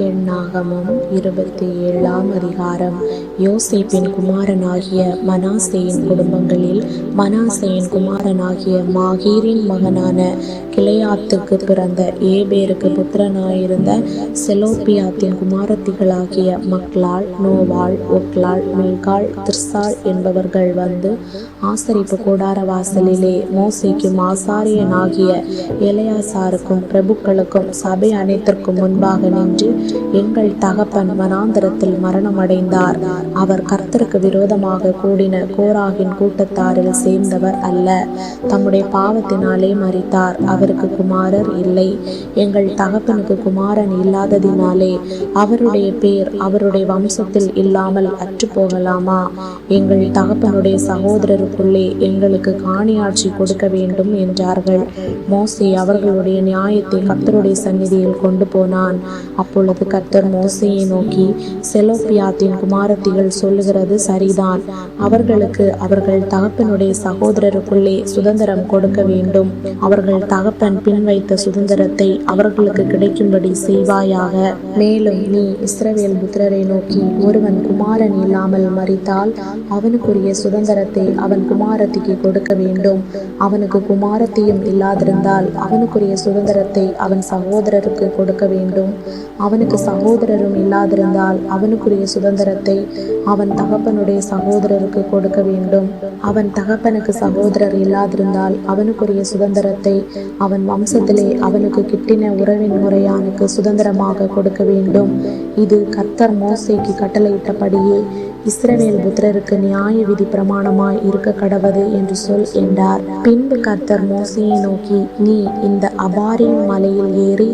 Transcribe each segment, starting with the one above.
எண்ணாகமம் 27ஆம் அதிகாரம். யோசேப்பின் குமாரனாகிய மனாசேயின் குடும்பங்களில் மனாசேயின் குமாரனாகிய மாகீரின் மகனான கிளையாத்துக்கு பிறந்த ஏபேருக்கு புத்திரனாயிருந்த செலோப்பியாத்தின் குமாரத்திகளாகிய மக்லாள், நோவாள், ஒக்லாள், மில்காள், திர்சாள் என்பவர்கள் வந்து ஆசரிப்பு கூடார வாசலிலே மோசேக்கும் ஆசாரியனாகிய எலெயாசாருக்கும் பிரபுக்களுக்கும் சபை அனைத்திற்கும் முன்பாக நின்று, எங்கள் தகப்பன் வனாந்தரத்தில் மரணம் அடைந்தார். அவர் கர்த்தருக்கு விரோதமாக கூடின கோராகின் கூட்டத்தாரில் சேர்ந்தவர் அல்ல. தம்முடைய பாவத்தினாலே மரித்தார். அவருக்கு குமாரர் இல்லை. எங்கள் தகப்பனுக்கு குமாரன் இல்லாததினாலே அவருடைய பேர் அவருடைய வம்சத்தில் இல்லாமல் அற்று போகலாமா? எங்கள் தகப்பனுடைய சகோதரருக்குள்ளே எங்களுக்கு காணியாட்சி கொடுக்க வேண்டும் என்றார்கள். மோசே அவர்களுடைய நியாயத்தை கர்த்தருடைய சந்நிதியில் கொண்டு போனான். அப்பொழுது கர்த்தர் மோசேயை நோக்கி, செலோப்பியாத்தின் குமாரத்திகள் சொல்லுகிறது சரிதான். அவர்களுக்கு அவர்கள் தகப்பனுடைய சகோதரருக்குள்ளே சுதந்திரம் கொடுக்க வேண்டும். அவர்கள் தகப்பன் பின் வைத்த சுதந்திரத்தை அவர்களுக்கு கிடைக்கும்படி செய்வாயாக. மேலும் நீ இஸ்ரவேல் புத்திரரை நோக்கி, ஒருவன் குமாரன் இல்லாமல் மரித்தால் அவனுக்குரிய சுதந்திரத்தை அவன் குமாரத்திக்கு கொடுக்க வேண்டும். அவனுக்கு குமாரத்தியும் இல்லாதிருந்தால் அவனுக்குரிய சுதந்திரத்தை அவன் சகோதரருக்கு கொடுக்க வேண்டும். அவனுக்கு சகோதரரும் இல்லாதிருந்தால் அவனுக்குரிய சுதந்திரத்தை அவன் தகப்பனுடைய சகோதரருக்கு கொடுக்க வேண்டும். அவன் தகப்பனுக்கு சகோதரர் இல்லாதிருந்தால் அவனுக்குரிய சுதந்திரத்தை அவன் வம்சத்திலே அவனுக்கு கிட்டின உறவின் முறையானுக்கு சுதந்திரமாக கொடுக்க வேண்டும். இது கர்த்தர் மோசேக்கு கட்டளையிட்டபடியே இஸ்ரவேல் புத்திரருக்கு நியாய விதி பிரமாணமாய் இருக்க கடவது என்று சொல் என்றார். பின்பு கர்த்தர் மோசேயை நோக்கி, நீ இந்த அபாரிம் மலையில் ஏறி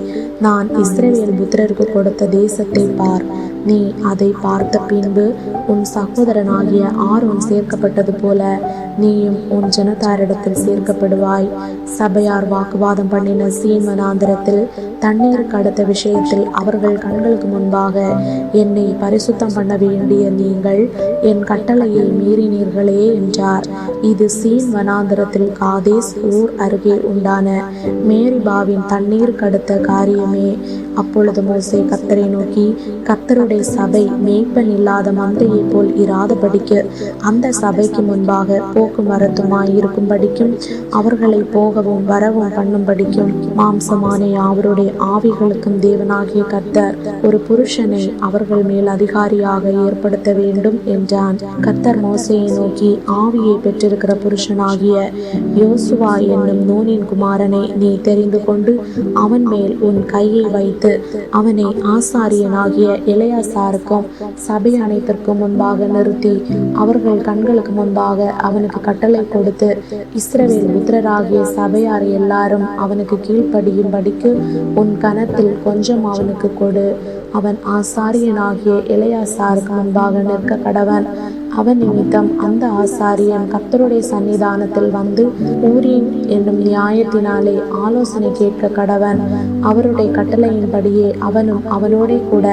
நான் இஸ்ரவேல் புத்திரருக்கு கொடுத்த தேசத்தை பார். நீ அதை பார்த்த பின்பு உன் சகோதரனாகிய ஆரோன் சேர்க்கப்பட்டது போல நீயும் உன் ஜனத்தாரிடத்தில் சேர்க்கப்படுவாய். சபையார் வாக்குவாதம் பண்ணின சீன் வனாந்தரத்தில் தண்ணீருக்கு அடுத்த விஷயத்தில் அவர்கள் கண்களுக்கு முன்பாக என்னை பரிசுத்தம் பண்ண வேண்டிய நீங்கள் என் கட்டளையை மீறினீர்களே என்றார். இது சீன் வனாந்தரத்தில் காதேஸ் ஊர் அருகே உண்டான மேரிபாவின் தண்ணீருக்கு அடுத்த காரியமே. அப்பொழுது மோசே கர்த்தரை நோக்கி, கர்த்தருடைய சபை மேய்ப்பன் இல்லாத மந்தையை போல் இராதபடிக்கு அந்த சபைக்கு முன்பாக போக்கும் வரத்துமாய் இருக்கும்படிக்கும் அவர்களை போகவும் வரவும் பண்ணும்படிக்கும் மாம்சமான அவருடைய ஆவிகளுக்கும் தேவனாகிய கர்த்தர் ஒரு புருஷனை அவர்கள் மேல் அதிகாரியாக ஏற்படுத்த வேண்டும் என்றான். கர்த்தர் மோசேயை நோக்கி, ஆவியை பெற்றிருக்கிற புருஷனாகிய யோசுவா என்னும் நூனின் குமாரனை நீ தெரிந்து கொண்டு அவன் மேல் உன் கையை வைத்து அவனை ஆசாரியனாகிய எலெயாசாருக்கும் சபை அனைத்திற்கும் முன்பாக நிறுத்தி அவர்கள் கண்களுக்கு முன்பாக அவனுக்கு கட்டளை கொடுத்து, இஸ்ரவேல் புத்திரராகிய சபையார் எல்லாரும் அவனுக்கு கீழ்ப்படியும்படிக்கு உன் கனத்தில் கொஞ்சம் அவனுக்கு கொடு. அவன் ஆசாரியனாகிய எலெயாசாருக்கு முன்பாக நிற்க கடவன். அவன் நிமித்தம் அந்த ஆசாரியன் கர்த்தருடைய சன்னிதானத்தில் வந்து ஊரீம் என்னும் நியாயத்தினாலே ஆலோசனை கேட்க கடவன். அவருடைய கட்டளையின்படியே அவனும் அவனோடே கூட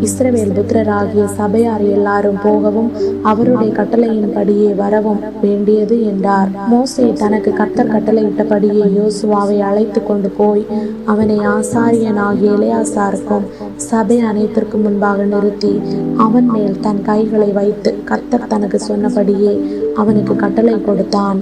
இஸ்ரவேல் புத்திரராகிய சபையார் எல்லாரும் போகவும் அவருடைய கட்டளையின்படியே வரவும் வேண்டியது என்றார். மோசே தனக்கு கர்த்தர் கட்டளையிட்டபடியே யோசுவாவை அழைத்து கொண்டு போய் அவனை ஆசாரியனாகிய எலெயாசாருக்கும் சபை அனைத்திற்கும் முன்பாக நிறுத்தி அவன் மேல் தன் கைகளை வைத்து கர்த்தர் தனக்கு சொன்னபடியே அவனுக்கு கட்டளை கொடுத்தான்.